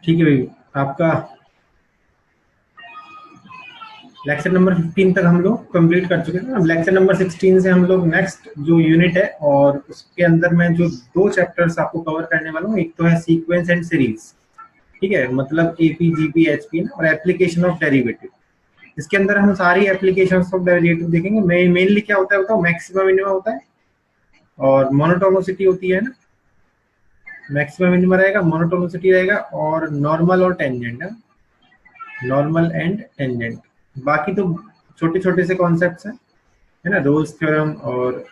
ठीक है भाई, आपका लेक्चर नंबर 15 तक हम लोग कंप्लीट कर चुके हैं। अब लेक्चर नंबर 16 से हम लोग नेक्स्ट जो यूनिट है और उसके अंदर मैं जो दो चैप्टर्स आपको कवर करने वाला हूँ, एक तो है सीक्वेंस एंड सीरीज, ठीक है, मतलब एपी जीपी एचपी और एप्लीकेशन ऑफ डेरिवेटिव। इसके अंदर हम सारी एप्लीकेशन ऑफ डेरिवेटिव देखेंगे। मेनली क्या होता है बताओ, मैक्सिमम मिनिमम होता है और मोनोटोनिसिटी होती है ना, मैक्सिमम मिनिमम रहेगा, मोनोटोनिसिटी रहेगा और नॉर्मल और टेंजेंट है, नॉर्मल एंड टेंजेंट। बाकी तो छोटे छोटे से कॉन्सेप्ट्स हैं, है ना, रोल्स थ्योरम और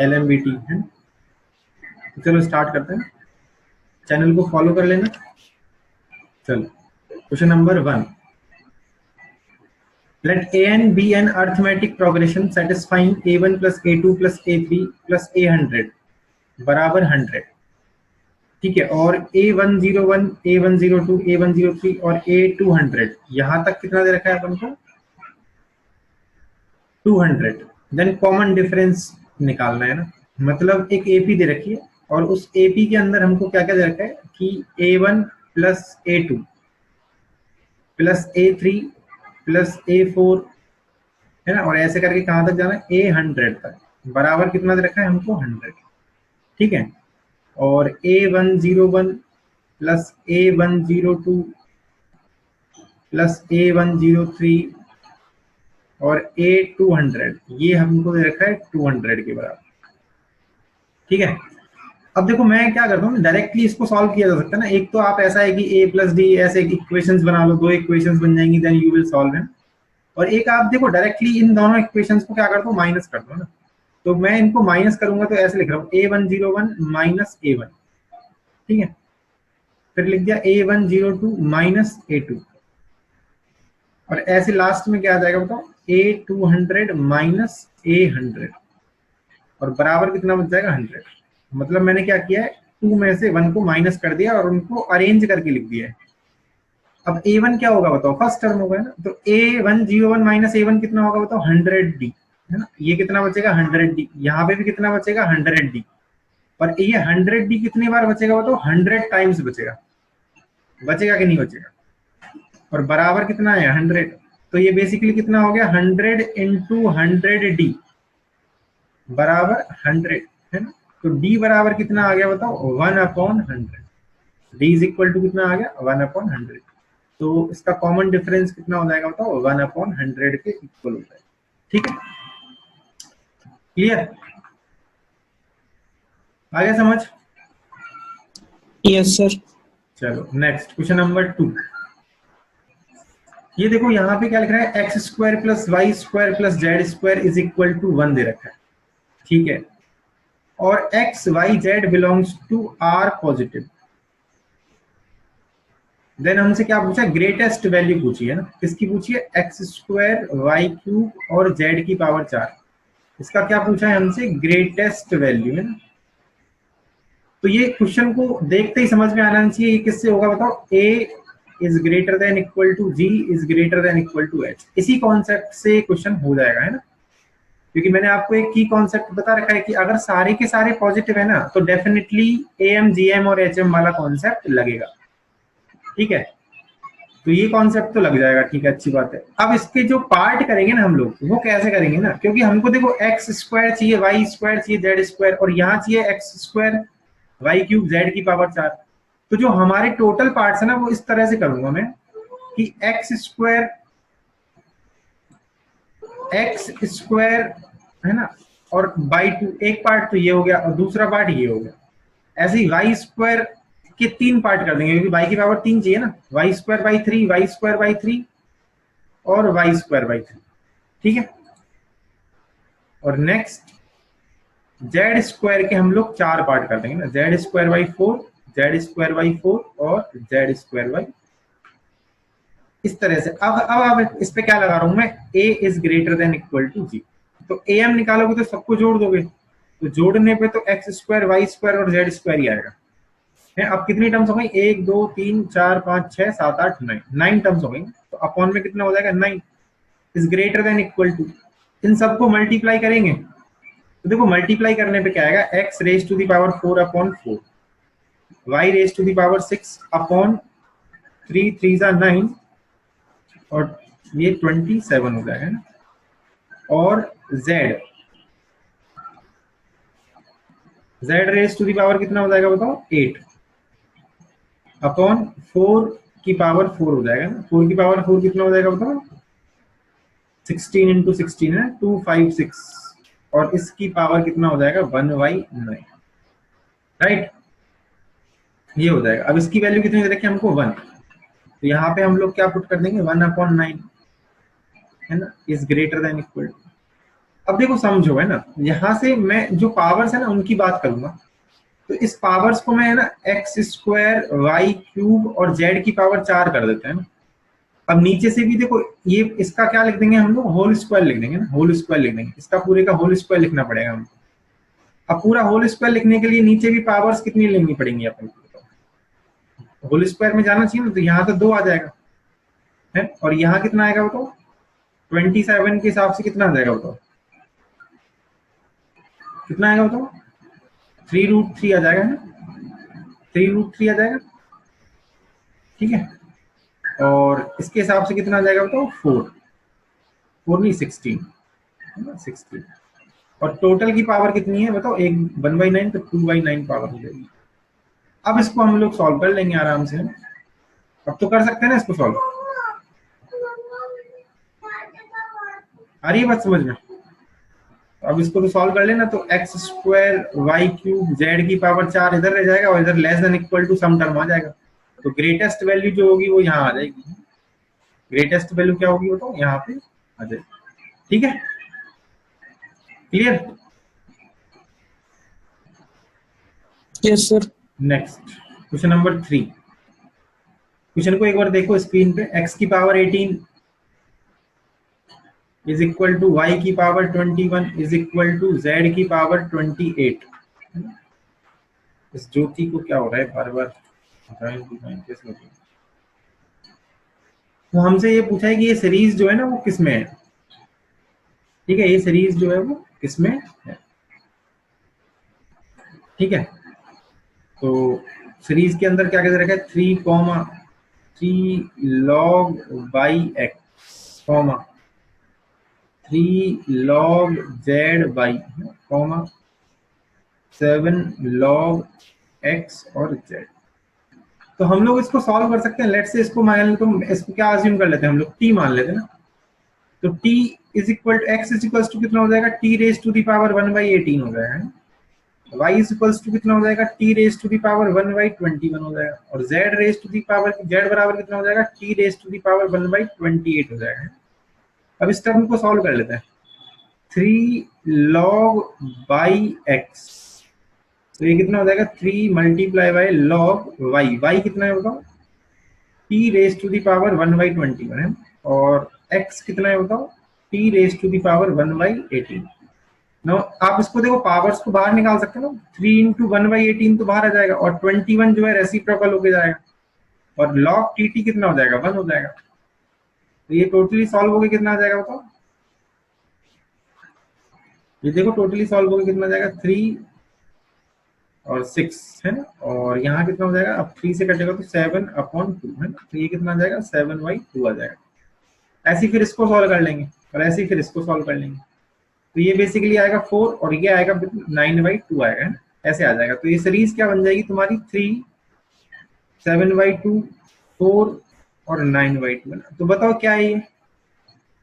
एलएमबीटी है। तो चलो स्टार्ट करते हैं, चैनल को फॉलो कर लेना। चलो question number 1, let an be an arithmetic progression satisfying a1 plus a2 plus a3 plus a100 बराबर 100, ठीक है, और a101 a102 a103 और a200 यहां तक कितना दे रखा है अपन को 200। देन कॉमन डिफरेंस निकालना है ना, मतलब एक एपी दे रखी है और उस एपी के अंदर हमको क्या क्या दे रखा है कि a1 plus a2 plus a3 plus a4, है ना, और ऐसे करके कहां तक जाना है a100 तक, बराबर कितना दे रखा है हमको 100, ठीक है, और a101 plus a102 plus a103 और a200 ये हमको दे रखा है 200 के बराबर, ठीक है। अब देखो मैं क्या करता हूँ, डायरेक्टली इसको सॉल्व किया जा सकता है ना। एक तो आप ऐसा है कि a प्लस डी ऐसे इक्वेशंस बना लो, दो इक्वेशंस बन जाएंगी, देन यू विल सॉल्व है। और एक आप देखो डायरेक्टली इन दोनों इक्वेशंस को क्या करता हूँ, माइनस कर दो ना। तो मैं इनको माइनस करूंगा तो ऐसे लिख रहा हूँ a101 माइनस a1, ठीक है, फिर लिख दिया a102 माइनस a2, और ऐसे लास्ट में क्या आ जाएगा बताओ a200 माइनस a100, और बराबर कितना बच जाएगा 100। मतलब मैंने क्या किया है, 2 में से 1 को माइनस कर दिया और उनको अरेंज करके लिख दिया है। अब a1 क्या होगा बताओ, फर्स्ट टर्म होगा ना, तो a101 माइनस a1 कितना होगा बताओ 100d, है ना, ये कितना बचेगा 100d, यहाँ पे भी कितना बचेगा 100d, और ये 100d कितनी बार बचेगा बताओ 100 टाइम्स बचेगा, बचेगा कि नहीं बचेगा, और बराबर कितना है 100, तो ये बेसिकली कितना हो गया 100 इंटू 100d बराबर 100, है ना। तो d बराबर कितना आ गया बताओ 1/100, d इज इक्वल टू कितना आ गया 1/100। तो इसका कॉमन डिफरेंस कितना हो जाएगा बताओ 1/100 के इक्वल होता है, ठीक है, क्लियर, आगे समझ। Yes sir. चलो नेक्स्ट क्वेश्चन नंबर 2, ये देखो यहाँ पे क्या लिख रहा है, x square plus y square plus z square is equal to 1 दे रखा है, ठीक है, और x y z belongs to R positive. Then हमसे क्या पूछा, ग्रेटेस्ट वैल्यू पूछी है ना, किसकी पूछी है, एक्स स्क्वायर वाई क्यूब और जेड की पावर 4, इसका क्या पूछा है हमसे, ग्रेटेस्ट वैल्यू, है ना। तो ये क्वेश्चन को देखते ही समझ में आना चाहिए ये किससे होगा बताओ, a is greater than equal to g is greater than equal to h, इसी कॉन्सेप्ट से क्वेश्चन हो जाएगा, है ना। क्योंकि मैंने आपको एक की कॉन्सेप्ट बता रखा है कि अगर सारे के सारे पॉजिटिव है ना तो डेफिनेटली एएम जीएम और एचएम वाला कॉन्सेप्ट लगेगा, ठीक है, तो ये कॉन्सेप्ट तो लग जाएगा, ठीक है, अच्छी बात है। अब इसके जो पार्ट करेंगे ना हम लोग, वो कैसे करेंगे ना, क्योंकि हमको देखो एक्स स्क्वायर चाहिए, वाई स्क्वायर चाहिए, जेड स्क्वायर, और यहाँ चाहिए x square y cube z की पावर 4। तो जो हमारे टोटल पार्ट्स है ना वो इस तरह से करूंगा मैं कि एक्स स्क्वायर है ना, और बाई 2 एक पार्ट तो ये हो गया और दूसरा पार्ट ये हो गया, ऐसे ही वाई स्क्वायर के 3 पार्ट कर देंगे क्योंकि वाई की पावर 3 चाहिए ना, y square by 3, y square by 3 और वाई स्क्वायर बाई 3, ठीक है। और नेक्स्ट जेड स्क्वायर के हम लोग 4 पार्ट कर देंगे ना, Z square by 4, Z square by 4 और जेड स्क्वायर बाई, इस तरह से। अब इस पे क्या लगा रहा हूं मैं, a is greater than equal to g, तो am निकालोगे तो सबको जोड़ दोगे, तो जोड़ने पे तो एक्स स्क्वायर वाई स्क्वायर और जेड स्क्वायर ही आएगा, है। अब कितनी टर्म्स हो गई, 1 2 3 4 5 6 7 8 9 टर्म्स हो गई, तो अपॉन में कितना हो जाएगा 9 is greater than equal to, इन सबको मल्टीप्लाई करेंगे तो देखो मल्टीप्लाई करने पे क्या आएगा, x raise to the power 4/4, y raise to the power 6/4, 3 3 जा 9 और ये 27 हो जाएगा ना। और z raise to the power कितना हो जाएगा बताओ 8 अपॉन 4 की पावर 4 हो जाएगा ना। 4 की पावर 4 कितना हो जाएगा बताओ 16 इंटू 16 है 256 और इसकी पावर कितना हो जाएगा 1/9 राइट। ये हो जाएगा। अब इसकी वैल्यू कितनी दे रखी है हमको 1, तो यहाँ पे हम लोग क्या पुट कर देंगे 1/9 है ना is greater than equal to. अब देखो समझो है ना, यहाँ से मैं जो पावर्स है ना उनकी बात करूंगा, तो इस पावर्स को मैं है ना x² y³ और z की पावर 4 कर देते हैं ना। अब नीचे से भी देखो ये इसका क्या लिख देंगे हम लोग होल स्क्वायर लिख देंगे ना, होल स्क्वायर लिख देंगे, इसका पूरे का होल स्क्वायर लिखना पड़ेगा हमको। अब पूरा होल स्क्वायर लिखने के लिए नीचे भी पावर्स कितनी लेनी पड़ेंगी अपन को, होल स्क्वायर में जाना चाहिए ना, तो यहाँ तो 2 आ जाएगा है और यहाँ कितना आएगा बताओ 27 के हिसाब से कितना आ जाएगा बताओ, कितना आएगा बताओ 3√3 आ जाएगा ना, 3√3 आ जाएगा ठीक है। और इसके हिसाब से कितना आ जाएगा बताओ 4 नहीं 16 और टोटल की पावर कितनी है बताओ 1/9 तो 2/9 पावर हो जाएगी। अब इसको हम लोग सॉल्व कर लेंगे आराम से, अब तो कर सकते हैं ना इसको सॉल्व, आ रही है बात समझ में। अब इसको तो सॉल्व कर लेना, तो x² y³ z की पावर 4 इधर रह जाएगा और इधर less than equal to some term आ जाएगा, तो ग्रेटेस्ट वैल्यू जो होगी वो यहाँ आ जाएगी। ग्रेटेस्ट वैल्यू क्या होगी बताओ यहाँ पे आ जाएगी ठीक है। Clear? Yes sir. Next question number 3। Question को एक बार देखो स्क्रीन पे, x की power 18 is equal to y की power 21 is equal to z की पावर 28। इस ज्योति को क्या हो रहा है बार बार, तो हमसे ये पूछा है कि ये सीरीज जो है ना वो किसमें है, ठीक है, ये सीरीज जो है वो किसमें है ठीक है। तो सीरीज के अंदर क्या कहते रखा है 3 log x, 3 log z/, 7 log x और z। तो हम लोग इसको सॉल्व कर सकते हैं। लेट्स से इसको मान लेते हैं, इसको क्या अज्यूम कर लेते हैं हम लोग t मान लेते हैं ना, तो t is equal to x is equal to कितना हो जाएगा t raise to the power 1/18 हो जाएगा, y इज इक्वल टू कितना हो जाएगा t raise to the power 1/21 हो जाएगा और z raise to the power z बराबर कितना हो जाएगा t raise to the power 1/28 हो जाएगा। अब इस टर्म को सॉल्व कर लेते हैं, 3 log x, तो ये कितना हो जाएगा 3 मल्टीप्लाई बाय log y कितना है बताओ t raise to the power 1/21 है और x कितना है बताओ t raise to the power 1/18। No आप इसको देखो पावर्स को बाहर निकाल सकते हो ना, 3 इंटू 1/18 तो बाहर आ जाएगा और 21 जो है रेसिप्रोकल होके जाएगा और log tt कितना हो जाएगा 1 हो जाएगा। तो ये टोटली सॉल्व होके कितना आ जाएगा बताओ, ये देखो टोटली सॉल्व होके कितना आ जाएगा 3 और 6 है ना, और यहाँ कितना हो जाएगा, अब 3 से कटेगा तो 7/2 है ना, तो ये कितना आ जाएगा 7/2 आ जाएगा। ऐसे फिर इसको सॉल्व कर लेंगे और ऐसे फिर इसको सॉल्व कर लेंगे, तो ये बेसिकली आएगा 4 और ये आएगा 9/2 आएगा है ना, ऐसे आ जाएगा। तो ये सीरीज क्या बन जाएगी तुम्हारी 3 7/2 4 और 9/2 है ना। तो बताओ क्या है ये,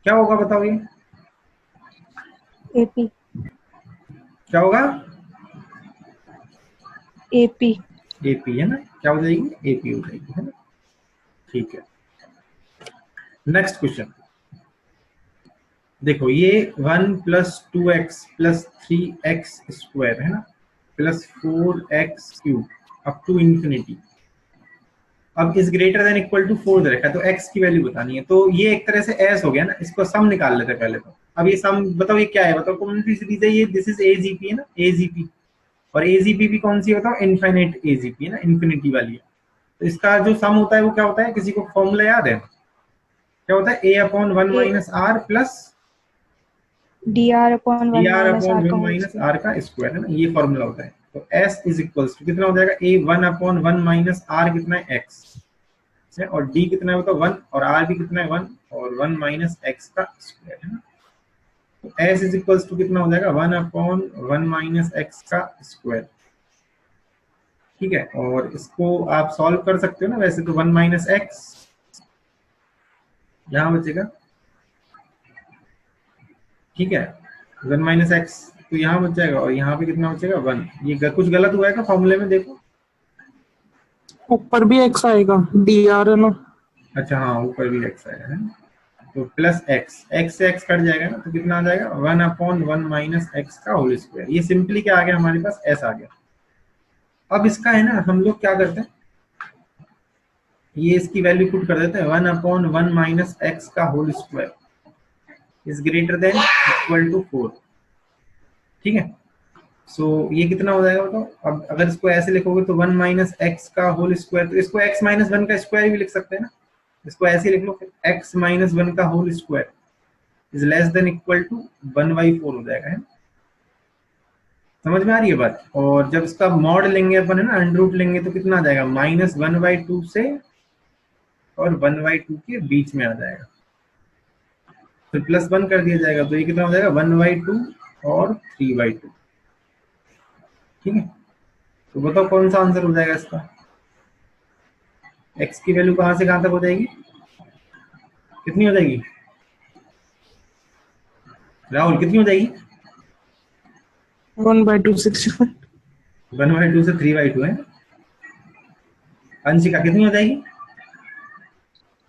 क्या होगा बताओ ये एपी, क्या होगा एपी है ना, क्या हो जाएगी एपी हो जाएगी है ना। ठीक है नेक्स्ट क्वेश्चन देखो, ये 1 + 2x + 3x² है ना plus 4x³ up to infinity. अब is greater than equal to 4 दे रखा है, तो x की वैल्यू बतानी है। तो ये एक तरह से s हो गया ना, इसको सम निकाल लेते हैं पहले तो। अब ये सम बताओ ये क्या है बताओ, कौन सी सीरीज है ये, दिस इज AGP है ना, AGP, और AGP भी कौन सी है बताओ इनफाइनाइट AGP है ना, इन्फिनिटी वाली है। तो इसका जो सम होता है वो क्या होता है, किसी को फॉर्मूला याद है क्या होता है, a/1 - r plus dr/1 - r का स्क्वायर है ना, ये फॉर्मूला होता है। तो s इज इक्वल टू कितना हो जाएगा a1/1 - r कितना है x, है, और डी कितना है बताओ 1, और आर भी कितना है 1, और 1 माइनस एक्स का स्क्वायर है ना। तो एस इज इक्वल्स टू कितना हो जाएगा 1/1 माइनस एक्स का स्क्वायर। ठीक है, और इसको आप सॉल्व कर सकते हो ना वैसे तो 1 माइनस एक्स यहाँ बचेगा। ठीक है, 1 माइनस एक्स तो यहाँ बच जाएगा, और यहाँ पे कितना बचेगा 1। ये कुछ गलत हुआ है क्या फॉर्मूले में, देखो। ऊपर भी एक्स आएगा, डी आर है ना। अच्छा हाँ, ऊपर भी एक्स आएगा है, तो प्लस एक्स, एक्स से एक्स कट जाएगा ना, तो कितना आ जाएगा 1/1 माइनस एक्स का होल स्क्वायर। ये सिंपली क्या आ गया हमारे पास, एस आ गया। अब इसका है ना, हम लोग क्या करते हैं, ये इसकी वैल्यू पुट कर देते हैं 1/1 माइनस एक्स का whole square is greater than equal to 4। ठीक है, सो ये कितना हो जाएगा बताओ। अब अगर इसको ऐसे लिखोगे तो 1 माइनस एक्स का होल स्क्वायर, तो इसको x माइनस 1 का स्क्वायर भी लिख सकते हैं ना, इसको ऐसे लिख लो, x माइनस 1 का whole square is less than equal to 1/4 हो जाएगा है। समझ में आ रही है बात। और जब इसका मॉड लेंगे अपन है ना, अंडर रूट लेंगे, तो कितना आ जाएगा -1/2 से और 1/2 के बीच में आ जाएगा, फिर +1 कर दिया जाएगा, तो ये कितना हो जाएगा 1/2 और 3/2। ठीक है, तो बताओ कौन सा आंसर हो जाएगा इसका। x की वैल्यू कहां से कहां तक हो जाएगी, कितनी हो जाएगी राहुल, कितनी हो जाएगी। 1/2 से 1/2 से 3/2 है। अंशिका कितनी हो जाएगी,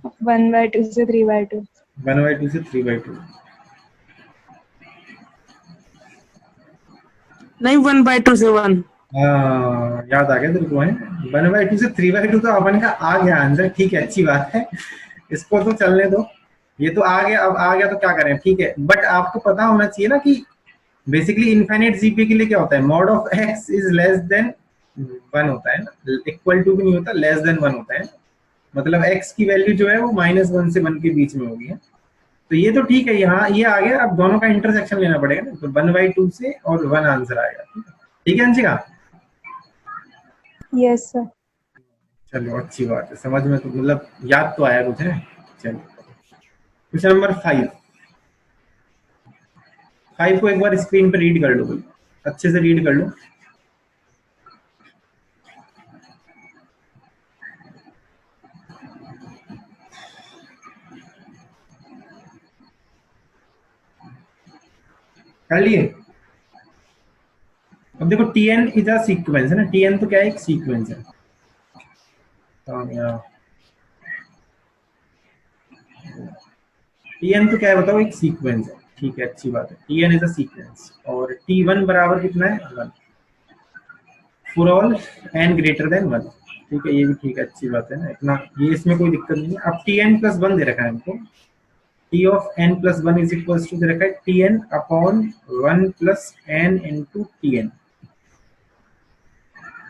1/2 से 3/2। 1/2 से 3/2 नहीं, 1/2 से 1। हाँ याद आ गया तेरे को है। 1/2 से 3/2 तो अपन का आ गया आंसर। ठीक है, अच्छी बात है, इसको तो चलने दो, ये तो आ गया। अब आ गया तो क्या करें, ठीक है, बट आपको पता होना चाहिए ना कि बेसिकली इनफाइनाइट जीपी के लिए क्या होता है, mod of x is less then 1 होता है ना, इक्वल टू भी नहीं होता, लेस देन 1 होता है। मतलब एक्स की वैल्यू जो है वो -1 से 1 के बीच में होगी है। तो ये तो ठीक है, यहाँ ये आ गया। अब दोनों का इंटरसेक्शन लेना पड़ेगा ना, तो 1/2 से और 1 आंसर आएगा। ठीक है अंशिका, यस सर। चलो अच्छी बात है, समझ में तो मतलब याद तो आया कुछ है। चलो क्वेश्चन नंबर 5 को एक बार स्क्रीन पे रीड कर लो, भाई अच्छे से रीड कर लो। कर लिए। अब देखो Tn इज अ सीक्वेंस है ना, Tn तो क्या है, एक सीक्वेंस है। Tn तो क्या है बताओ, एक सीक्वेंस है। ठीक है, अच्छी बात है, Tn इज अ सीक्वेंस, और T1 बराबर कितना है 1 for all n greater than 1। ठीक है, ये भी ठीक है, अच्छी बात है ना, इतना ये इसमें कोई दिक्कत नहीं है। अब Tn+1 दे रखा है हमको, T of n+1 is equals to दे रखा है Tn/1 + n into Tn।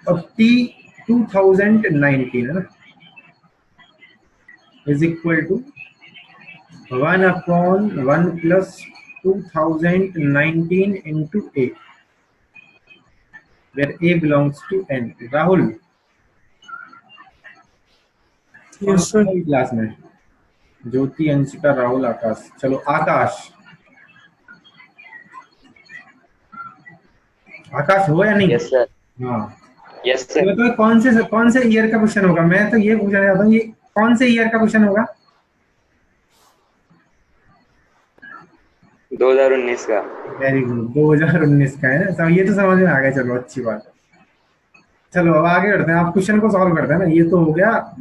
अब T 2019 है ना, is equal to 1/1 + 2019 into a, where a belongs to n। Rahul yes sir. Class में, ज्योति, अंशिका, राहुल, आकाश। चलो आकाश, आकाश हो या नहीं। Yes sir. हाँ, यस ये सर। बताओ कौन से ईयर का क्वेश्चन होगा। मैं तो ये पूछना चाहता हूँ, ये कौन से ईयर का क्वेश्चन होगा। 2019 का। वेरी गुड, 2019 का है ना, सब ये तो समझ में आ गया। चलो अच्छी बात है, चलो अब आगे बढ़ते हैं। आप क्वेश्चन को सॉल्व करते हैं ना, ये तो हो गया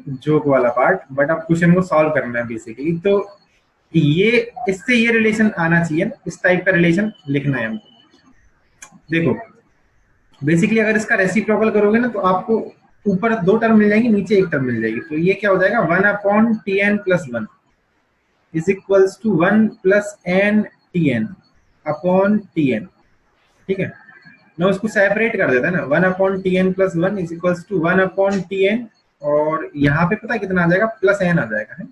जोक वाला पार्ट, बट आप क्वेश्चन को सॉल्व करना है बेसिकली। तो ये इससे ये रिलेशन आना चाहिए, इस टाइप का रिलेशन लिखना है हमको। देखो बेसिकली अगर इसका रेसिप्रोकल करोगे ना, तो आपको ऊपर 2 टर्म मिल जाएंगी, नीचे 1 टर्म मिल जाएगी। तो ये क्या हो जाएगा 1/Tn+1 is equals to 1 + n Tn/Tn। ठीक है, मैं उसको सेपरेट कर देता है ना, 1/Tn+1 is equals to 1/Tn, और यहाँ पे पता है कितना आ जाएगा, +n आ जाएगा है।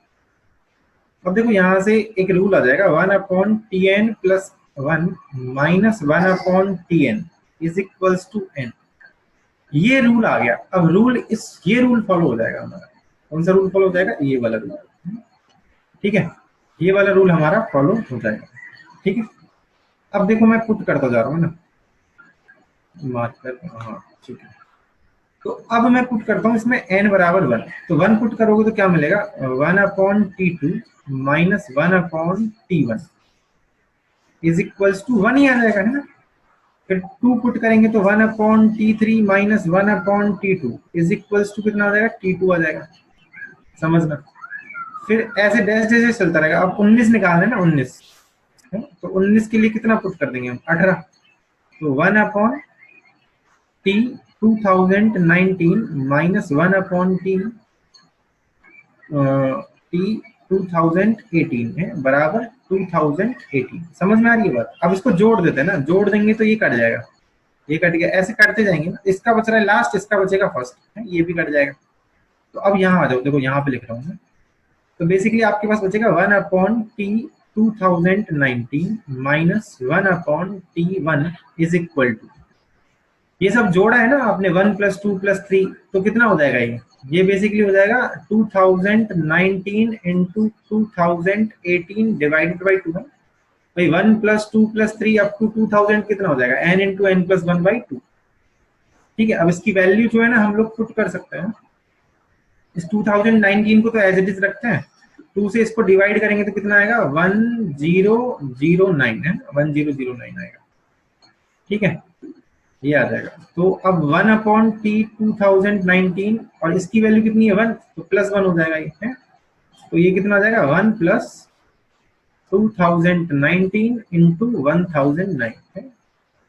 अब देखो यहाँ से एक रूल आ जाएगा, 1/Tn+1 - 1/Tn is equals to n। ये रूल आ गया। अब ये रूल फॉलो हो जाएगा हमारा, कौन सा रूल फॉलो हो जाएगा, ये वाला रूल, ठीक है, ये वाला रूल हमारा फॉलो हो जाएगा, ठीक है। अब देखो मैं पुट करता जा रहा हूँ ना, मार्कर, हाँ ठीक है। तो अब मैं पुट करता हूँ इसमें n बराबर 1, तो 1 पुट करोगे तो क्या मिलेगा, 1/t2 minus 1/t1 is equals to 1 ही आ जाएगा, है ना। फिर 2 पुट करेंगे तो 1/t3 minus 1/t2 is equals to कितना आ जाएगा, t2 आ जाएगा, समझना। फिर ऐसे डैश डैश चलता रहेगा। अब 19 निकालना है ना, 19, तो 19 के लिए कितना पुट कर देंगे हम, 18, तो 1/t 2019 माइनस 1/t t 2018 है बराबर 2018। समझ में आ रही है बात। अब इसको जोड़ देते हैं ना, जोड़ देंगे तो ये कट जाएगा, ये कट गया, ऐसे करते जाएंगे ना। इसका बच रहा है लास्ट, इसका बचेगा फर्स्ट, ये भी कट जाएगा। तो अब यहाँ आ जाओ, देखो यहाँ पे लिख रहा हूँ मैं। तो बेसिकली आपके पास बचेगा 1/t 2019 minus 1/t1 is equal to, ये सब जोड़ा है ना आपने, 1 + 2 + 3, तो कितना हो जाएगा ये बेसिकली हो जाएगा 2019 इंटू 2018 डिवाइडेड बाई 2 है भाई। 1 + 2 + 3 अप टू 2000 कितना हो जाएगा, n इंटू n + 1/2, ठीक है। अब इसकी वैल्यू जो है ना हम लोग पुट कर सकते हैं। इस 2019 को तो एज इट इज रखते हैं, 2 से इसको डिवाइड करेंगे तो कितना आएगा, 1009 है, 1009 आएगा, ठीक है, ये आ जाएगा। तो अब 1/t 2019 और इसकी वैल्यू कितनी है 1, तो +1 हो जाएगा ये, है। तो ये कितना आ जाएगा, 1 + 2019 इंटू 1009 है।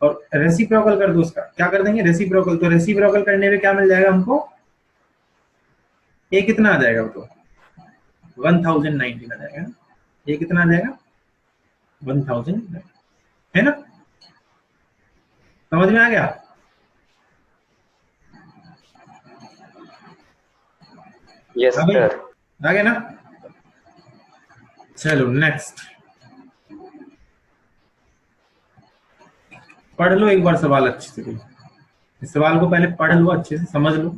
और रेसिप्रोकल कर दो उसका, क्या कर देंगे रेसिप्रोकल, तो रेसिप्रोकल करने में क्या मिल जाएगा हमको, ये कितना आ जाएगा, तो 1019 आ जाएगा, ये कितना आ जाएगा 1009, है ना। समझ में आ गया। यस सर, आ गया ना। चलो नेक्स्ट पढ़ लो एक बार सवाल अच्छे से। इस सवाल को पहले पढ़ लो, अच्छे से समझ लो,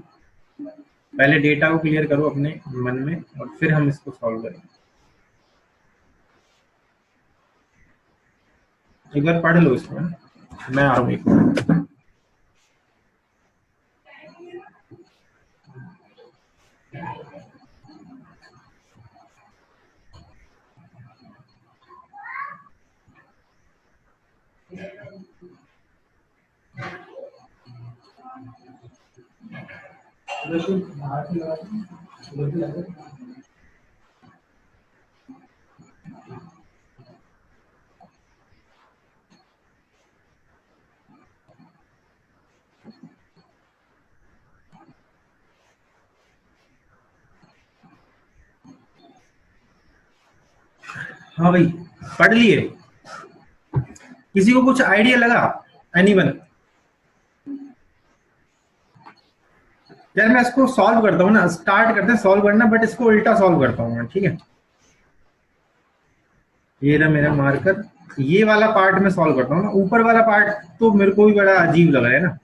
पहले डेटा को क्लियर करो अपने मन में और फिर हम इसको सॉल्व करेंगे। एक बार पढ़ लो इसको, मैं आ रहा हूँ एक बार। हाँ भाई पढ़ लिए, किसी को कुछ आइडिया लगा, एनीवन। यार मैं इसको सॉल्व करता हूँ ना, स्टार्ट करते हैं सॉल्व करना, बट इसको उल्टा सॉल्व करता हूँ मैं, ठीक है। ये रहा मेरा मार्कर, ये वाला पार्ट में सॉल्व करता हूँ ना। ऊपर वाला पार्ट तो मेरे को भी बड़ा अजीब लग रहा है ना,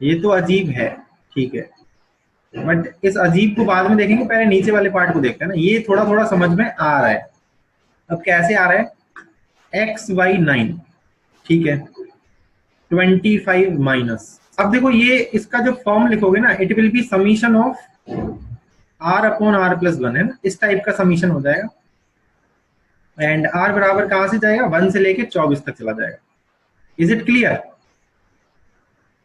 ये तो अजीब है, ठीक है, बट इस अजीब को बाद में देखेंगे, पहले नीचे वाले पार्ट को देखते हैं ना। ये थोड़ा थोड़ा समझ में आ रहा है। अब कैसे आ रहा है, x/9, ठीक है, 25 माइनस। अब देखो ये इसका जो फॉर्म लिखोगे ना, it will B summation of r/r+1 है ना, इस टाइप का समीशन हो जाएगा। एंड r बराबर कहां से जाएगा, 1 से लेके 24 तक चला जाएगा। Is it clear.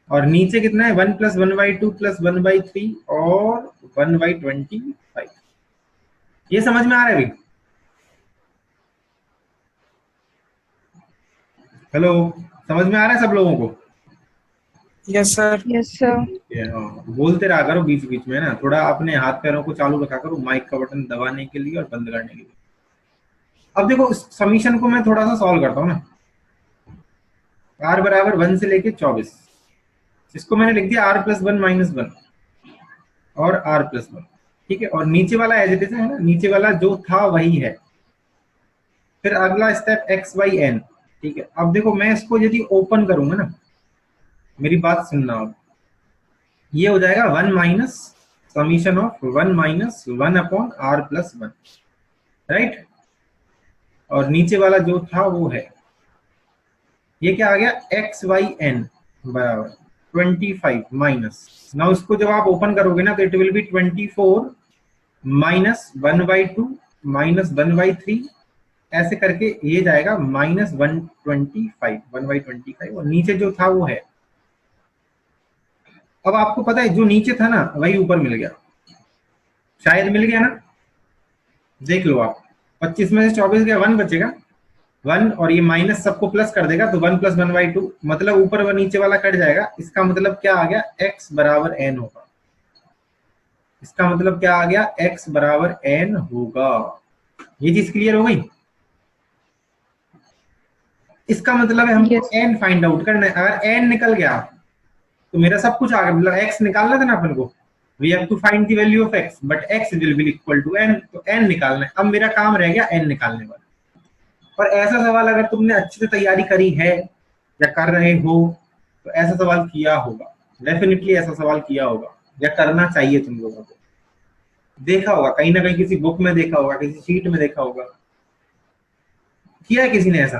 और नीचे कितना है, 1 + 1/2 + 1/3 और 1/25। ये समझ में आ रहा है भाई। हेलो, समझ में आ रहा है सब लोगों को। Yes sir. Yes sir. बोलते रहा करो बीच बीच में ना, थोड़ा अपने हाथ पैरों को चालू रखा करो माइक का बटन दबाने के लिए और बंद करने के लिए। अब देखो इस समीशन को मैं थोड़ा सा सॉल्व करता हूँ ना। r बराबर 1 से लेके 24, इसको मैंने लिख दिया r + 1 - 1 और r + 1, ठीक है। और नीचे वाला एज इट इज है ना, नीचे वाला जो था वही है। फिर अगला स्टेप x/n, ठीक है। अब देखो मैं इसको यदि ओपन करूंगा ना, मेरी बात सुनना, अब ये हो जाएगा 1 - summation of 1 minus 1 upon R plus 1, right. और नीचे वाला जो था वो है, ये क्या आ गया, एक्स वाई एन बराबर 25 माइनस, ना उसको जब आप ओपन करोगे ना तो it will B 24 minus 1/2 minus 1/3, ऐसे करके ये जाएगा माइनस 125 1/25, और नीचे जो था वो है। अब आपको पता है जो नीचे था ना वही ऊपर मिल गया, शायद मिल गया ना, देख लो आप, 25 में से 24 गया, 1 बचेगा, 1 और ये माइनस सबको प्लस कर देगा तो 1 प्लस 1/2, मतलब ऊपर व नीचे वाला कट जाएगा। इसका मतलब क्या आ गया, x बराबर n होगा। इसका मतलब क्या आ गया, x बराबर n होगा। ये चीज क्लियर हो गई। इसका मतलब है हमको Yes. n फाइंड आउट करना है। अगर n निकल गया तो मेरा सब कुछ आ गया, मतलब x निकालना था ना अपन को, we have to find the value of x but x will be equal to n, तो n निकालना है। अब मेरा काम रह गया n निकालने वाला। पर ऐसा सवाल अगर तुमने अच्छे से तैयारी करी है या कर रहे हो तो ऐसा सवाल किया होगा, डेफिनेटली ऐसा सवाल किया होगा या करना चाहिए तुम लोगों को। देखा होगा कहीं ना कहीं, किसी बुक में देखा होगा, किसी शीट में देखा होगा, किया है किसी ने ऐसा?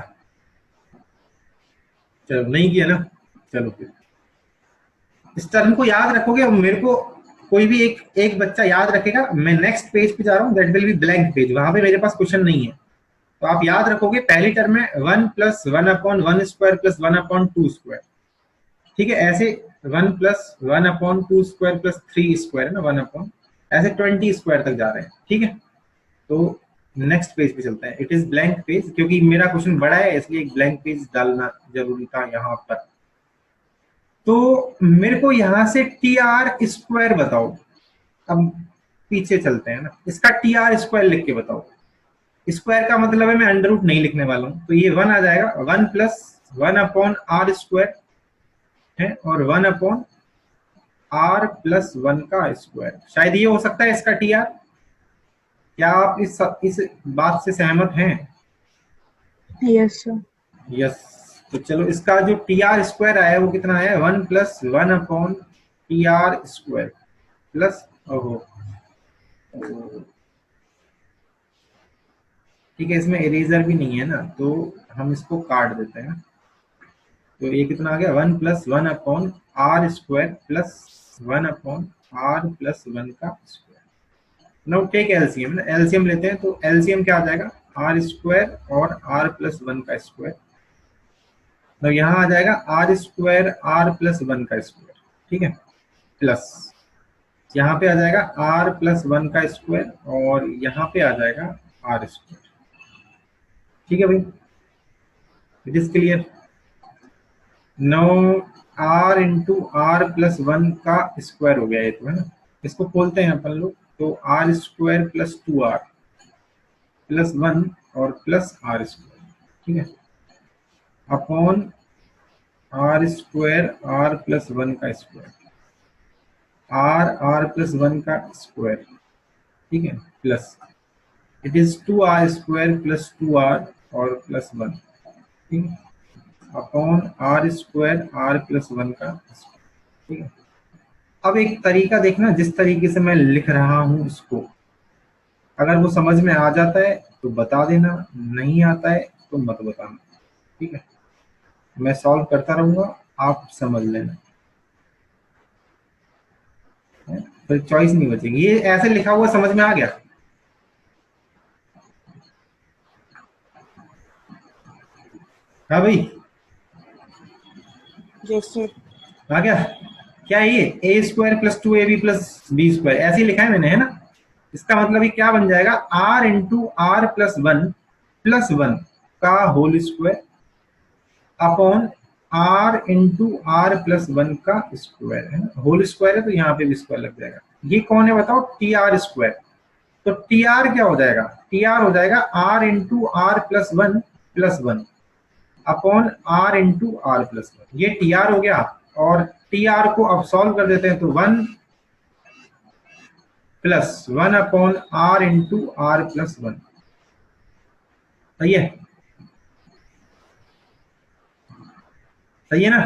चलो नहीं किया ना, चलो फिर इस टर्म को याद रखोगे। मेरे को कोई भी एक बच्चा याद रखेगा, मैं नेक्स्ट पेज पे जा रहा हूँ, that will be blank page, वहां पे मेरे पास क्वेश्चन नहीं है, तो आप याद रखोगे पहली टर्म में 1 plus 1 upon 1 square plus 1 upon 2 square, ठीक है, ऐसे 1 plus 1 upon 2 square plus 3 square है ना, 1 अपॉन, ऐसे 20 स्क्वायर तक जा रहे हैं, ठीक है। तो नेक्स्ट पेज पे चलते हैं, इट इज ब्लैंक पेज, क्योंकि मेरा क्वेश्चन बड़ा है इसलिए एक ब्लैंक पेज डालना जरूरी था यहाँ पर। तो मेरे को यहाँ से टी आर स्क्वायर बताओ। अब पीछे चलते हैं ना, इसका टी आर स्क्वायर लिख के बताओ। स्क्वायर का मतलब है मैं अंडर रूट नहीं लिखने वाला हूं, तो ये 1 आ जाएगा, 1 प्लस 1 अपॉन आर स्क्वायर है, और 1 अपॉन आर प्लस 1 का स्क्वायर, शायद ये हो सकता है इसका टी आर। क्या आप इस बात से सहमत हैं? Yes, sir. यस। तो चलो इसका जो टी आर स्क्वायर आया है वो कितना है, 1 plus 1 upon T R square plus, ओहो ठीक है, इसमें इरेजर भी नहीं है ना तो हम इसको काट देते हैं। तो ये कितना आ गया, 1 plus 1 upon R square plus 1 upon R plus 1 का square. Now take LCM, LCM लेते हैं, तो एलसीएम क्या आ जाएगा, आर स्क्वायर और आर प्लस 1 का स्क्वायर। तो यहाँ आ जाएगा आर स्क्वायर आर प्लस 1 का स्क्वायर, ठीक है, प्लस यहाँ पे आ जाएगा आर प्लस 1 का स्क्वायर, और यहाँ पे आ जाएगा आर स्क्वायर, ठीक है भाई, it is clear. No R into are plus 1 का स्क्वायर हो गया ये तो, है ना। इसको खोलते हैं अपन लोग, तो are square plus 2r plus 1 और प्लस आर स्क्वायर, ठीक है, upon R square R plus 1 का स्क्वायर, आर प्लस 1 का स्क्वायर, ठीक है, plus it is 2r square plus 2r और प्लस 1, ठीक है, upon R square R plus 1 का स्क्वायर, ठीक है। अब एक तरीका देखना, जिस तरीके से मैं लिख रहा हूं इसको, अगर वो समझ में आ जाता है तो बता देना, नहीं आता है तो मत बताना, ठीक है। मैं सॉल्व करता रहूंगा, आप समझ लेना, फिर चॉइस नहीं बचेगी। ये ऐसे लिखा हुआ समझ में आ गया? हाँ भाई, Yes, sir. आ गया। क्या है ये, a square plus 2ab plus b square, ऐसे ही लिखा है मैंने, है ना। इसका मतलब ये क्या बन जाएगा, are into are plus one का whole square upon are into are plus 1 का स्क्वायर, है ना, होल स्क्वायर है तो यहाँ पे भी स्क्वायर लग जाएगा। ये कौन है बताओ, टी आर स्क्वायर। तो टी आर क्या हो जाएगा, टी आर हो जाएगा are into are plus one upon are into are plus 1, ये टी आर हो गया। और टी आर को अब सॉल्व कर देते हैं, तो 1 plus 1 upon are into are plus 1, सही है, सही है ना।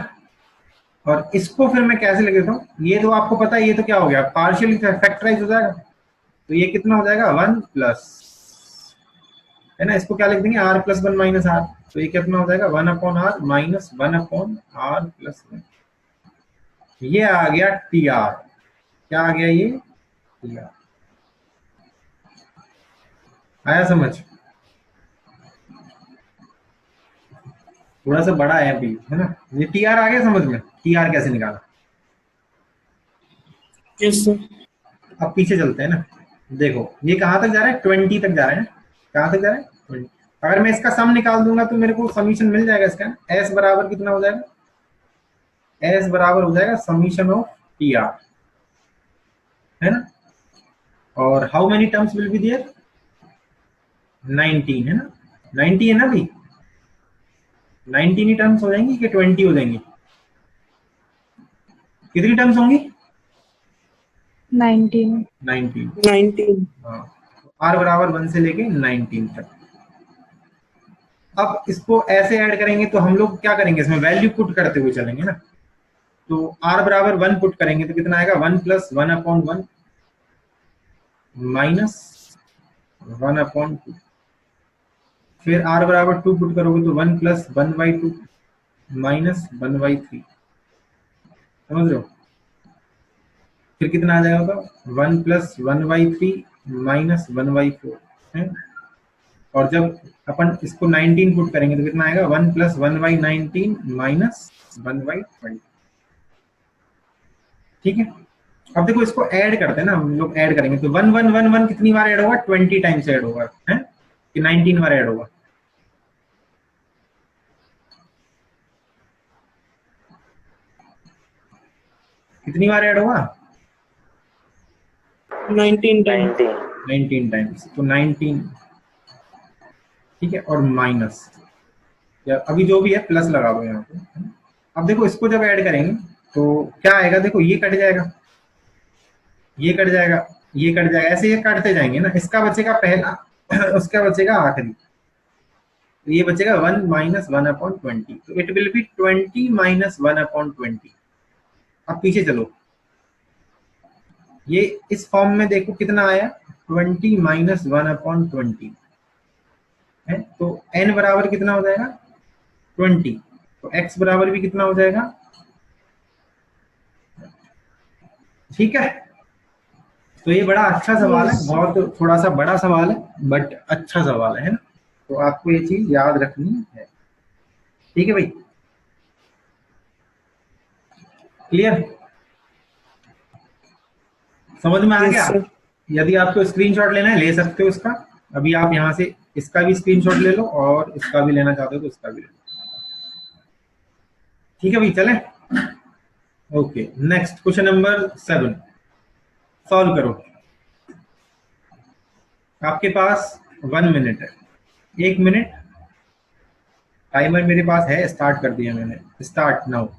और इसको फिर मैं कैसे लिख देता हूँ, ये तो आपको पता है, ये तो क्या हो गया, पार्शियल फैक्टराइज हो जाएगा, तो ये कितना हो जाएगा 1 प्लस, है ना, इसको क्या लिख देंगे r प्लस 1 माइनस आर, तो ये कितना हो जाएगा 1 upon R minus 1 upon R plus 1। ये आ गया टी आर, क्या आ गया ये टी आर, आया समझ? थोड़ा सा बड़ा है अभी, है ना, ये टी आर आ गया समझ में, टी आर कैसे निकाला। Yes sir. अब पीछे चलते हैं ना, देखो ये कहाँ तक जा रहा है, 20 तक जा रहा है, कहाँ तक जा रहा है 20। अगर मैं इसका सम निकाल दूंगा तो मेरे को समीशन मिल जाएगा इसका, एस बराबर कितना हो जाएगा, एस बराबर हो जाएगा समीशन ऑफ टी आर, है ना, और how many terms will be there, 19, है ना, 90 है ना भाई, 19 ही टर्म्स हो जाएंगी कि 20 हो जाएंगी, कितनी टर्म्स होंगी, 19. 19। हाँ, आर बराबर 1 से लेके 19 तक। अब इसको ऐसे ऐड करेंगे तो हम लोग क्या करेंगे, इसमें वैल्यू पुट करते हुए चलेंगे ना, तो r बराबर 1 पुट करेंगे तो कितना आएगा 1 प्लस 1 अपॉन 1 माइनस 1 अपॉन 2, फिर r बराबर 2 पुट करोगे तो 1 प्लस 1/2 माइनस 1/3, समझ रहे हो, फिर कितना आ जाएगा 1 प्लस 1/3 माइनस 1/4 है, और जब अपन इसको 19 पुट करेंगे तो कितना आएगा 1 प्लस 1/19 माइनस 1/20, ठीक है। अब देखो इसको ऐड करते हैं ना, हम लोग ऐड करेंगे तो 1 1 1 1 कितनी बार ऐड होगा, 20 टाइम्स ऐड होगा, है कि 19 बार ऐड होगा, कितनी बार ऐड होगा 19 टाइम। 19 टाइम्स, तो 19, ठीक है, और माइनस या अभी जो भी है प्लस लगा दो यहाँ पे। अब देखो इसको जब ऐड करेंगे तो क्या आएगा, देखो ये कट जाएगा, ये कट जाएगा, ये कट जाएगा, ऐसे ये काटते जाएंगे ना, इसका बचेगा पहला उसका बचेगा आखिरी, तो ये बचेगा 1 माइनस 1 अपॉन 20, तो it will B 20 minus 1 upon 20। अब पीछे चलो, ये इस फॉर्म में देखो कितना आया 20 माइनस 1 अपॉन 20 है, तो n बराबर कितना हो जाएगा 20, तो x बराबर भी कितना हो जाएगा, ठीक है। तो ये बड़ा अच्छा सवाल है, बहुत थोड़ा सा बड़ा सवाल है बट अच्छा सवाल है ना, तो आपको ये चीज याद रखनी है, ठीक है भाई, क्लियर, समझ में आ Yes, गया। sir. यदि आपको स्क्रीनशॉट लेना है ले सकते हो इसका, अभी आप यहाँ से इसका भी स्क्रीनशॉट ले लो और इसका भी लेना चाहते हो तो इसका भी ले लो, ठीक है भाई, चले। Okay, next question number 7 solve करो। आपके पास 1 मिनट है, 1 मिनट टाइमर मेरे पास है, स्टार्ट कर दिया मैंने, स्टार्ट नाउ।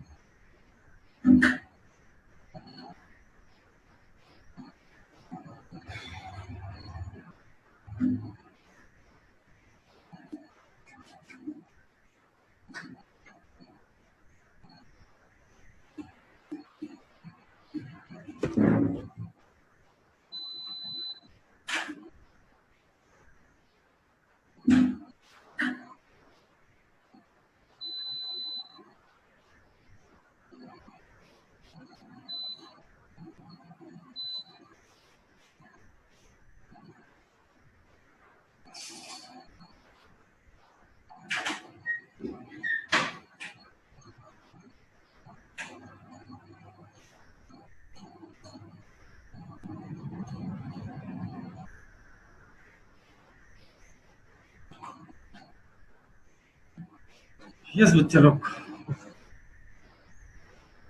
यस बच्चा लोग,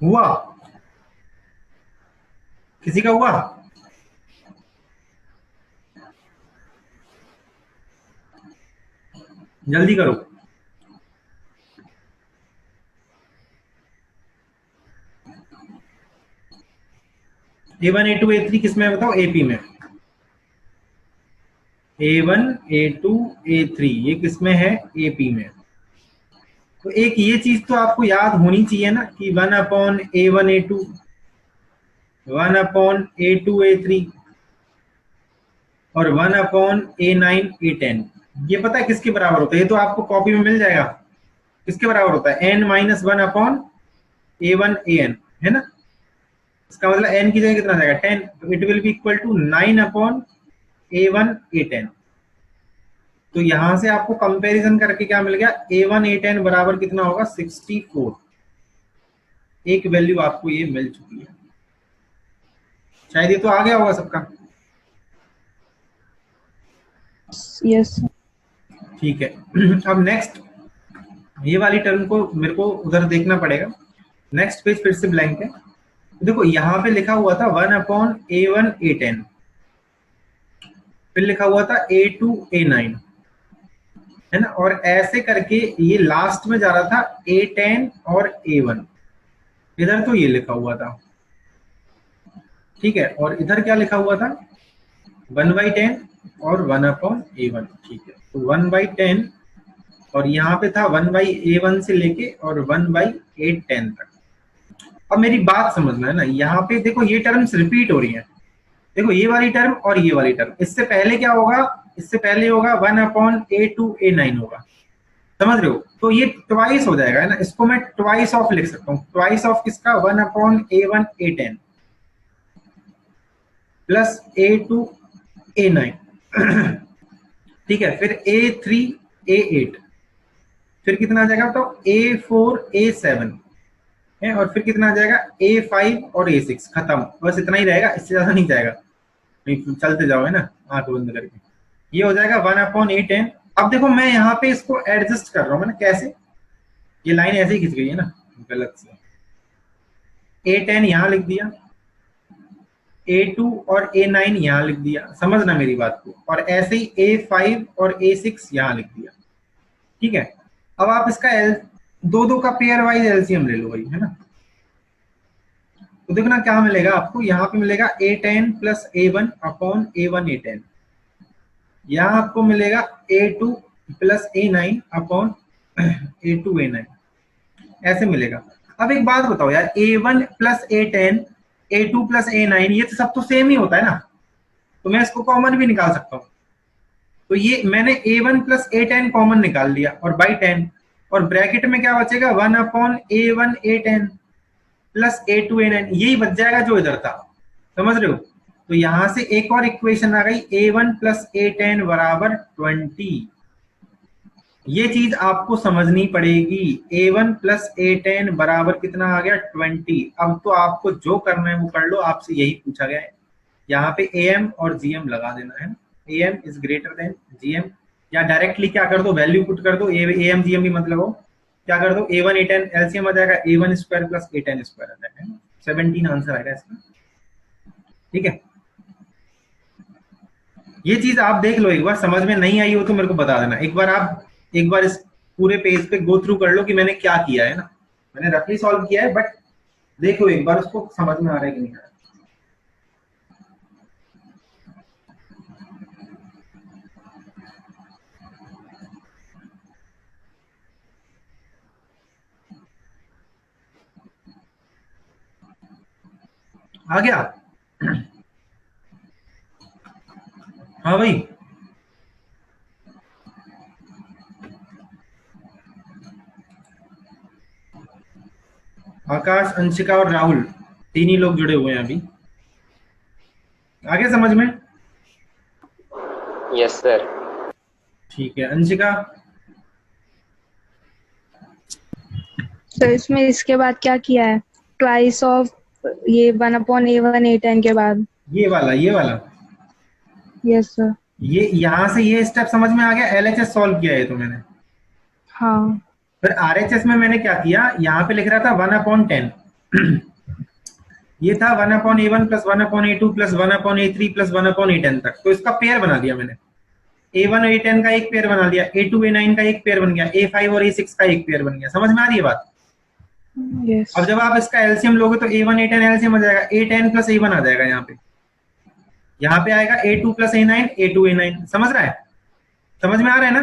हुआ किसी का हुआ, जल्दी करो। A1 A2 A3 किस में बताओ, AP में, A1 A2 A3 ये किस में है, AP में, तो एक ये चीज तो आपको याद होनी चाहिए ना कि 1/A1 A2, 1/A2 A3 और 1/A9 A10। ये पता है किसके बराबर होता है? ये तो आपको कॉपी में मिल जाएगा। किसके बराबर होता है? n-1/A1 है ना। इसका मतलब n की जगह कितना आ जाएगा? 10। तो it will be equal to 9/A1 A10। तो यहां से आपको कंपैरिजन करके क्या मिल गया? A1 A10 बराबर कितना होगा? 64। एक वैल्यू आपको ये मिल चुकी है। शायद ये तो आ गया होगा सबका। Yes, sir. ठीक है। अब नेक्स्ट ये वाली टर्म को मेरे को उधर देखना पड़ेगा। नेक्स्ट पेज फिर से ब्लैंक है। देखो यहाँ पे लिखा हुआ था 1/A1 A10, फिर लिखा हुआ था A2 A9, है ना। और ऐसे करके ये लास्ट में जा रहा था A10 और A1। इधर तो ये लिखा हुआ था, ठीक है। और इधर क्या लिखा हुआ था? 1/10 और 1/A1, ठीक है। तो 1/10 और यहाँ पे था 1/A1 से लेके और 1/A10 तक। अब मेरी बात समझना है ना, यहाँ पे देखो ये टर्म्स रिपीट हो रही हैं। देखो ये वाली टर्म और ये वाली टर्म, इससे पहले क्या होगा? इससे पहले होगा 1/A2 A9 होगा, समझ रहे हो? तो ये ट्वाइस हो जाएगा, है ना। इसको मैं ट्वाइस ऑफ लिख सकता हूँ। ट्वाइस ऑफ किसका? 1/A1 A10 plus A2 A9 ठीक है। फिर A3 A8, फिर कितना आ जाएगा? तो A4 A7 है। और फिर कितना आ जाएगा? A5 और A6। खत्म, बस इतना ही रहेगा, इससे ज्यादा नहीं जाएगा। नहीं चलते जाओ, है ना, आंख बंद करके। ये हो जाएगा 1/A10। अब देखो मैं यहाँ पे इसको एडजस्ट कर रहा हूँ, है ना। कैसे? ये लाइन ऐसे ही खिंच गई है ना गलत से। A10 यहाँ लिख दिया, A2 और A9 यहाँ लिख दिया, समझना मेरी बात को। और ऐसे ही A5 और A6 यहाँ लिख दिया, ठीक है। अब आप इसका दो का पेयर वाइज एलसीएम ले लो भाई, है ना। तो देखो ना क्या मिलेगा आपको। यहाँ पे मिलेगा A10 plus A1 upon A1 A10। यहाँ आपको मिलेगा A2 plus A9 upon A2 A9, ऐसे मिलेगा। अब एक बात बताओ यार, A1 plus A10, A2 plus A9, ये तो सब तो सेम ही होता है ना। तो मैं इसको कॉमन भी निकाल सकता हूँ। तो ये मैंने A1 प्लस A10 कॉमन निकाल लिया और बाई 10, और ब्रैकेट में क्या बचेगा? 1/A1 A10 plus A2 A9, यही बच जाएगा जो इधर था, समझ रहे हो। तो यहां से एक और इक्वेशन आ गई, A1 प्लस A10 बराबर 20। ये चीज आपको समझनी पड़ेगी। A1 प्लस A10 बराबर कितना आ गया? 20। अब तो आपको जो करना है वो कर लो, आपसे यही पूछा गया है। यहाँ पे AM और GM लगा देना है। AM is greater then GM, या डायरेक्टली क्या कर दो? वैल्यू पुट कर दो। AM GM भी मतलब हो क्या कर दो? A1 A10 एलसीएम आ जाएगा A1 square plus A10 square आ जाएगा, 17 आंसर आएगा इसका, ठीक है। ये चीज आप देख लो एक बार, समझ में नहीं आई हो तो मेरे को बता देना। एक बार इस पूरे पेज पे गो थ्रू कर लो कि मैंने क्या किया है ना। मैंने रफली सॉल्व किया है, बट देखो एक बार उसको समझ में आ रहा है कि नहीं आ रहा है। आ गया? हाँ भाई, आकाश, अंशिका और राहुल, तीन ही लोग जुड़े हुए हैं अभी। आगे समझ में? Yes sir. ठीक है। अंशिका? सर इसमें इसके बाद क्या किया है? ट्वाइस ऑफ ये 1/A1 A10 के बाद। ये वाला यस सर। ये यहाँ से ये स्टेप समझ में आ गया। LHS सॉल्व किया है तो मैंने। हाँ। फिर RHS में मैंने क्या किया? यहाँ पे लिख रहा था 1/10 ये था 1/A1 plus 1/A2 plus 1/A3 plus 1/A10 तक। तो इसका पेयर बना दिया मैंने। A1 और A10 का एक पेयर बना दिया, A2 A9 का एक पेयर बन गया, A5 और A6 का एक पेयर बन गया। समझ में आ रही है बात? यस। अब जब आप इसका एलसीएम लोगे तो A1 A10 एलसीएम आ जाएगा, A10 प्लस A1 आ जाएगा। यहाँ पे आएगा A2 plus A9 A2 A9। समझ रहा है? समझ में आ रहा है ना?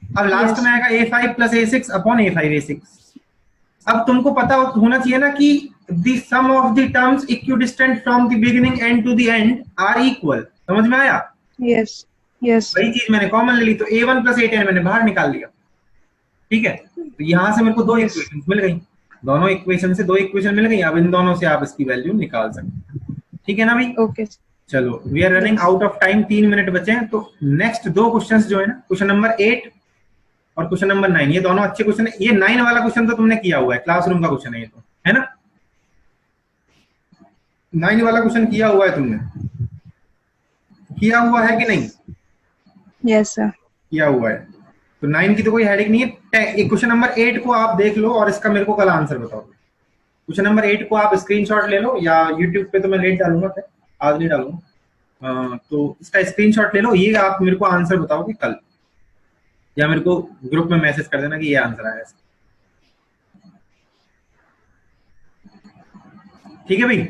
अब लास्ट Yes. में आएगा A5 plus A6 upon A5 A6। अब तुमको पता होना चाहिए ना कि the sum of the terms equidistant from the beginning end to the end are equal। समझ में आया? Yes. Yes. वही चीज मैंने कॉमन ले ली, तो A1 प्लस A10 मैंने बाहर निकाल लिया। ठीक है, तो यहां से मेरे को दो Yes. इक्वेशन मिल गई, दोनों इक्वेशन से दो इक्वेशन मिल गई। अब इन दोनों से आप इसकी वैल्यू निकाल सकते हैं। ठीक है ना भाई? Okay. चलो, we are running out of time, 3 minute बचे हैं। तो नेक्स्ट दो क्वेश्चंस जो है ना, क्वेश्चन नंबर 8 और क्वेश्चन नंबर 9, ये दोनों अच्छे क्वेश्चन है। ये 9 वाला क्वेश्चन तो तुमने किया हुआ है, क्लासरूम का क्वेश्चन है ये, तो है ना? 9 वाला क्वेश्चन किया हुआ है तुमने, किया हुआ है कि नहीं? Yes, sir. किया हुआ है, तो 9 की तो कोई हेडिंग नहीं है। क्वेश्चन नंबर 8 को आप देख लो और इसका मेरे को कल आंसर बताओ। क्वेश्चन नंबर 8 को आप स्क्रीनशॉट ले लो, या यूट्यूब पे तो मैं लेट डालूंगा, फिर आज नहीं डालूंगा। तो इसका स्क्रीनशॉट ले लो, ये आप मेरे को आंसर बताओगे कल, या मेरे को ग्रुप में मैसेज कर देना कि ये आंसर आया। ठीक है भाई,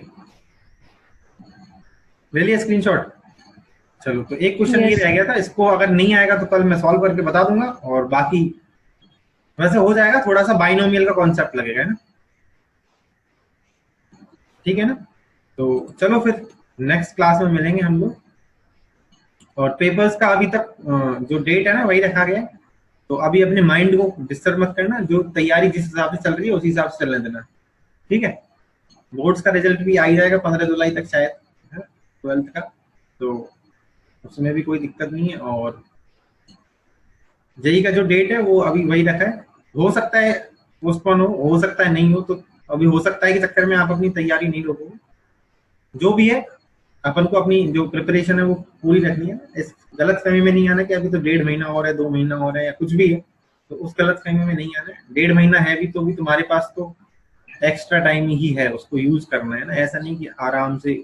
ले लिया स्क्रीनशॉट? चलो, तो एक क्वेश्चन ये Yes. रह गया था, इसको अगर नहीं आएगा तो कल मैं सॉल्व करके बता दूंगा, और बाकी वैसे हो जाएगा। थोड़ा सा बाइनोमियल का कॉन्सेप्ट लगेगा, है ना? ठीक है ना? तो चलो फिर नेक्स्ट क्लास में मिलेंगे हम लोग। और पेपर्स का अभी तक जो डेट है ना वही रखा गया है, तो अभी अपने माइंड को डिस्टर्ब मत करना, जो तैयारी जिस हिसाब से चल रही है उसी हिसाब से चलने देना। ठीक है? बोर्ड्स का रिजल्ट भी आ ही जाएगा 15 जुलाई तक शायद, 12th का, तो उसमें भी कोई दिक्कत नहीं है। और जेई का जो डेट है वो अभी वही रखा है, हो सकता है पोस्टपोन हो सकता है नहीं हो, तो अभी हो सकता है कि चक्कर में आप अपनी तैयारी नहीं रोकोगे। जो भी है, अपन को अपनी जो प्रिपरेशन है वो पूरी रखनी है। इस गलत फहमी में नहीं आना कि अभी तो 1.5 महीना और है, 2 महीना और है, या कुछ भी है, तो उस गलत फहमी में नहीं आना है। 1.5 महीना है भी तो भी तुम्हारे पास तो एक्स्ट्रा टाइम ही है, उसको यूज करना है ना। ऐसा नहीं कि आराम से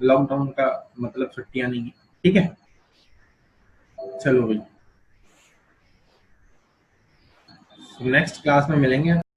लॉकडाउन का मतलब छुट्टियां नहीं है। ठीक है? चलो भाई, नेक्स्ट क्लास में मिलेंगे।